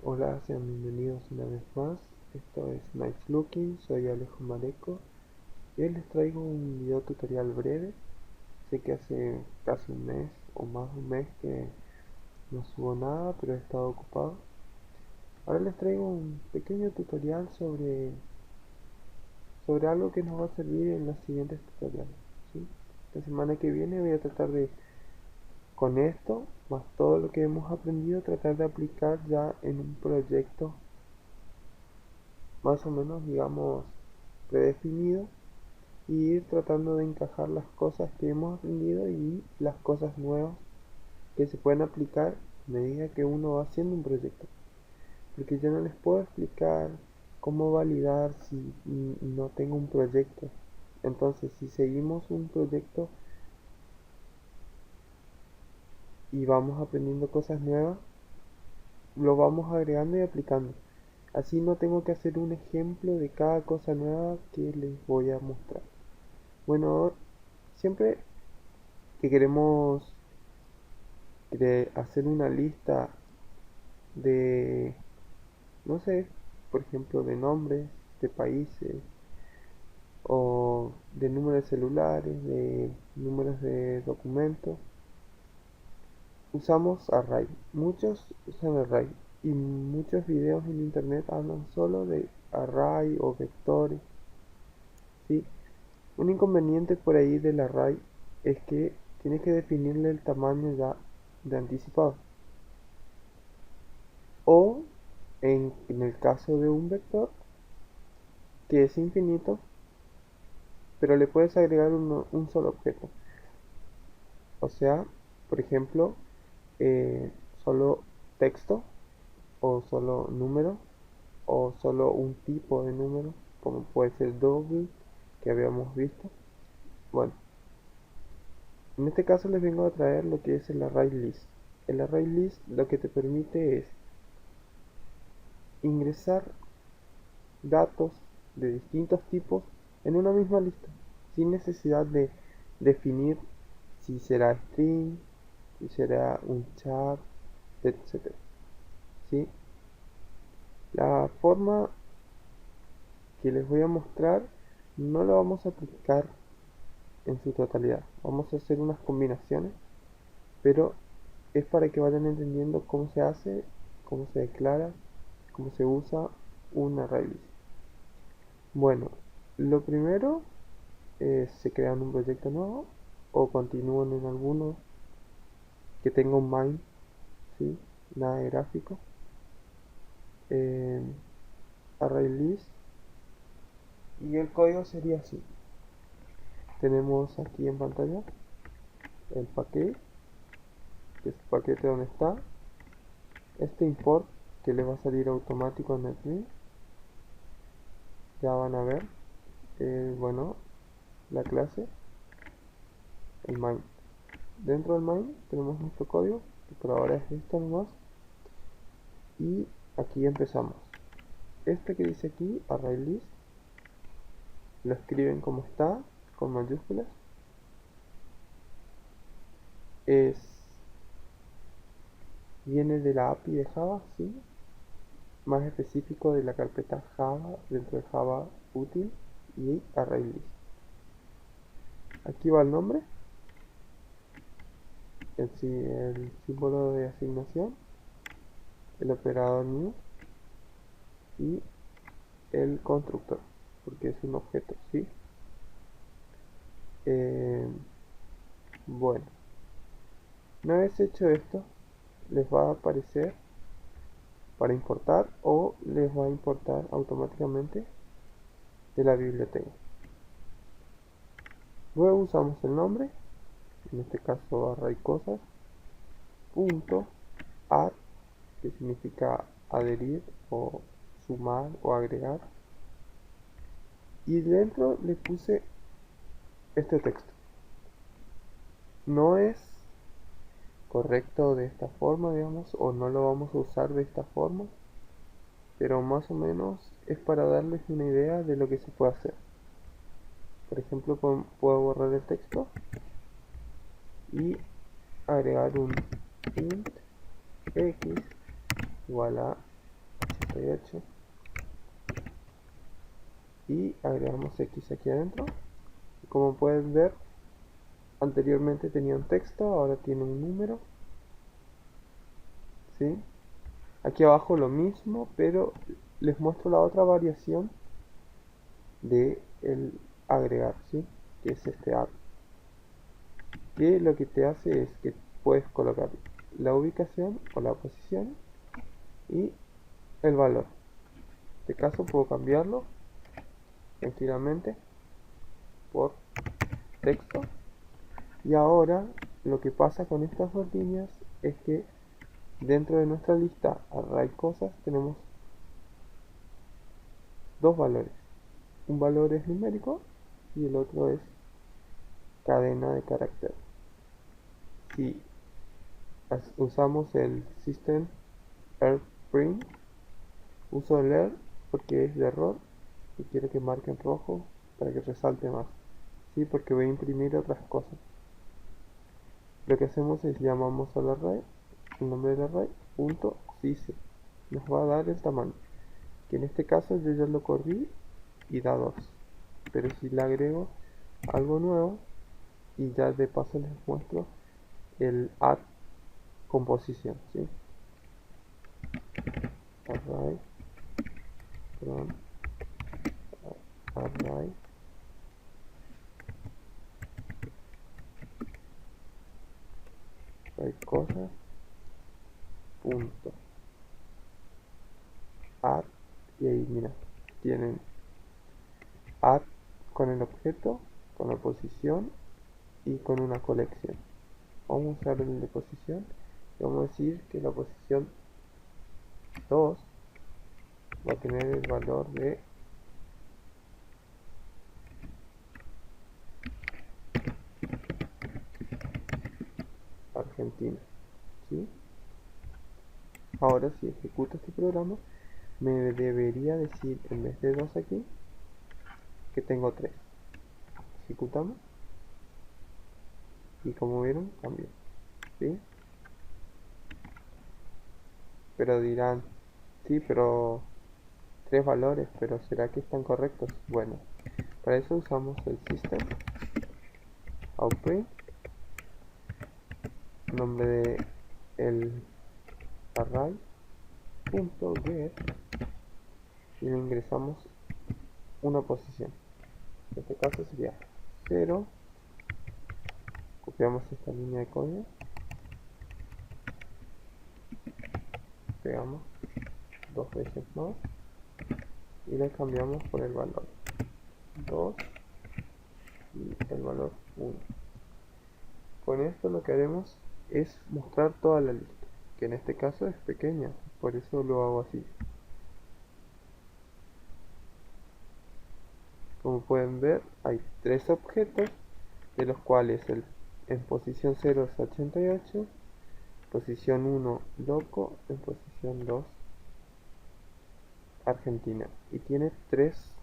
Hola, sean bienvenidos una vez más. Esto es Nice Looking, soy Alejo Mareco y hoy les traigo un video tutorial breve. Sé que hace casi un mes o más de un mes que no subo nada, pero he estado ocupado. Ahora les traigo un pequeño tutorial sobre algo que nos va a servir en los siguientes tutoriales, ¿sí? La semana que viene voy a tratar de, con esto, más todo lo que hemos aprendido, tratar de aplicar ya en un proyecto más o menos, digamos, predefinido y ir tratando de encajar las cosas que hemos aprendido y las cosas nuevas que se pueden aplicar a medida que uno va haciendo un proyecto. Porque yo no les puedo explicar cómo validar si no tengo un proyecto. Entonces, si seguimos un proyecto y vamos aprendiendo cosas nuevas, lo vamos agregando y aplicando. Así no tengo que hacer un ejemplo de cada cosa nueva que les voy a mostrar. Bueno, siempre que queremos hacer una lista de, no sé, por ejemplo, de nombres, de países, o de números de celulares, de números de documentos, usamos array. Muchos usan array y muchos videos en internet hablan solo de array o vectores, ¿sí? Un inconveniente por ahí del array es que tienes que definirle el tamaño ya de anticipado. O en el caso de un vector que es infinito, pero le puedes agregar un solo objeto. O sea, por ejemplo, solo texto, o solo número, o solo un tipo de número, como puede ser double, que habíamos visto. Bueno, en este caso les vengo a traer lo que es el array list. El array list lo que te permite es ingresar datos de distintos tipos en una misma lista, sin necesidad de definir si será string, si será un char, etcétera. ¿Sí? La forma que les voy a mostrar no la vamos a aplicar en su totalidad. Vamos a hacer unas combinaciones, pero es para que vayan entendiendo cómo se hace, cómo se declara, cómo se usa un array list. Bueno, lo primero es se crean un proyecto nuevo o continúan en alguno que tenga un main, ¿sí? Nada de gráfico. Eh, Array list y el código sería así. Tenemos aquí en pantalla el paquete, que es el paquete donde está. Este import que le va a salir automático en NetBeans. Ya van a ver. Bueno, la clase, el main. Dentro del main tenemos nuestro código, que por ahora es esto nomás. Y aquí empezamos. Este que dice aquí, array list, lo escriben como está, con mayúsculas. Es, viene de la API de Java, sí, más específico de la carpeta Java dentro de Java útil y array list. Aquí va el nombre, el símbolo de asignación, el operador new y el constructor, porque es un objeto, ¿sí? Eh, bueno, una vez hecho esto, les va a aparecer para importar o les va a importar automáticamente de la biblioteca. Luego usamos el nombre, en este caso array cosas, punto add, que significa adherir o sumar o agregar, y dentro le puse este texto. No es correcto de esta forma, digamos, o no lo vamos a usar de esta forma, pero más o menos es para darles una idea de lo que se puede hacer. Por ejemplo, puedo borrar el texto y agregar un int x igual a 88 y agregamos X aquí adentro. Como pueden ver, anteriormente tenía un texto, ahora tiene un número, ¿sí? Aquí abajo lo mismo, pero les muestro la otra variación de el agregar, ¿sí? Que es este add, que lo que te hace es que puedes colocar la ubicación o la posición y el valor. En este caso puedo cambiarlo tranquilamente por texto. Y ahora lo que pasa con estas dos líneas es que dentro de nuestra lista array cosas tenemos dos valores. Un valor es numérico y el otro es cadena de carácter. Si usamos el system print, uso el err porque es de error y quiero que marque en rojo para que resalte más, ¿sí? Porque voy a imprimir otras cosas. Lo que hacemos es llamamos al array, el nombre del array, punto size, nos va a dar el tamaño, que en este caso yo ya lo corrí y da 2, pero si le agrego algo nuevo y ya de paso les muestro el add composición, ¿sí? Array from array cosas punto add, y ahí mira, tienen add con el objeto, con la posición y con una colección. Vamos a usar el de posición y vamos a decir que la posición 2 va a tener el valor de Argentina, ¿sí? Ahora si ejecuto este programa me debería decir, en vez de 2 aquí, que tengo 3. Ejecutamos y como vieron cambió, ¿sí? Pero dirán, sí, pero 3 valores, pero ¿será que están correctos? Bueno, para eso usamos el system outprint, nombre de el array punto get, y le ingresamos una posición. En este caso sería 0. Copiamos esta línea de código, pegamos 2 veces más y le cambiamos por el valor 2 y el valor 1. Con esto lo que haremos es mostrar toda la lista, que en este caso es pequeña, por eso lo hago así. Como pueden ver, hay 3 objetos, de los cuales en posición 0 es 88, posición 1 loco, en posición 2 Argentina, y tiene 3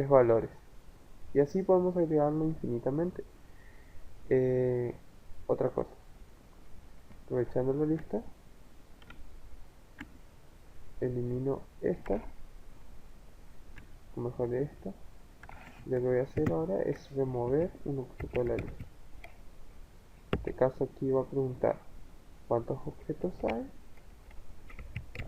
valores, y así podemos agregarlo infinitamente. Otra cosa, aprovechando la lista, elimino esta, o mejor esta. Lo que voy a hacer ahora es remover un objeto de la lista. En este caso aquí va a preguntar cuántos objetos hay.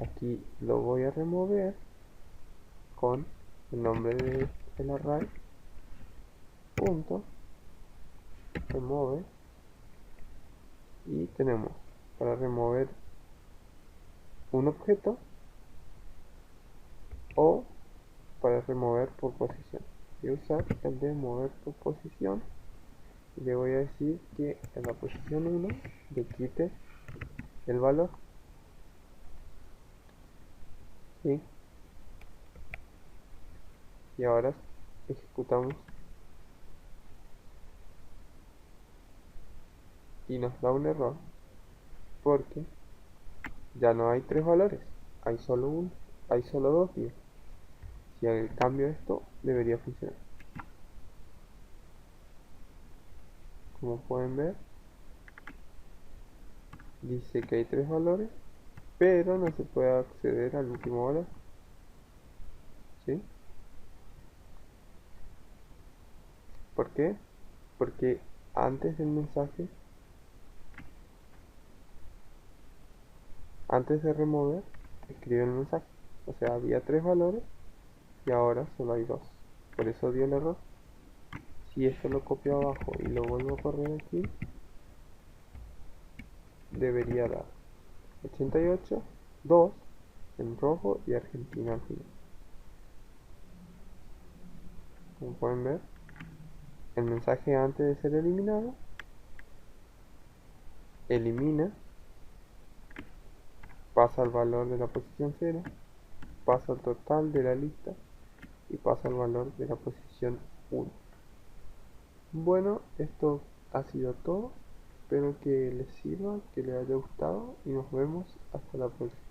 Aquí lo voy a remover con el nombre del array punto remove, y tenemos para remover un objeto o para remover por posición. Voy a usar el de mover por posición y le voy a decir que en la posición 1 le quite el valor, ¿sí? Y ahora ejecutamos y nos da un error porque ya no hay 3 valores, hay solo uno, hay solo 2 días. Si cambio esto, debería funcionar. Como pueden ver, Dice que hay tres valores, pero no se puede acceder al último valor. ¿Sí? ¿Por qué? Porque antes del mensaje, antes de remover, escribe el mensaje. O sea, había tres valores y ahora solo hay dos. Por eso dio el error. Si esto lo copio abajo y lo vuelvo a correr aquí, debería dar 88, 2 en rojo y Argentina al final. Como pueden ver, el mensaje antes de ser eliminado elimina, pasa al valor de la posición 0, pasa al total de la lista y pasa al valor de la posición 1. Bueno, esto ha sido todo. Espero que les sirva, que les haya gustado y nos vemos hasta la próxima.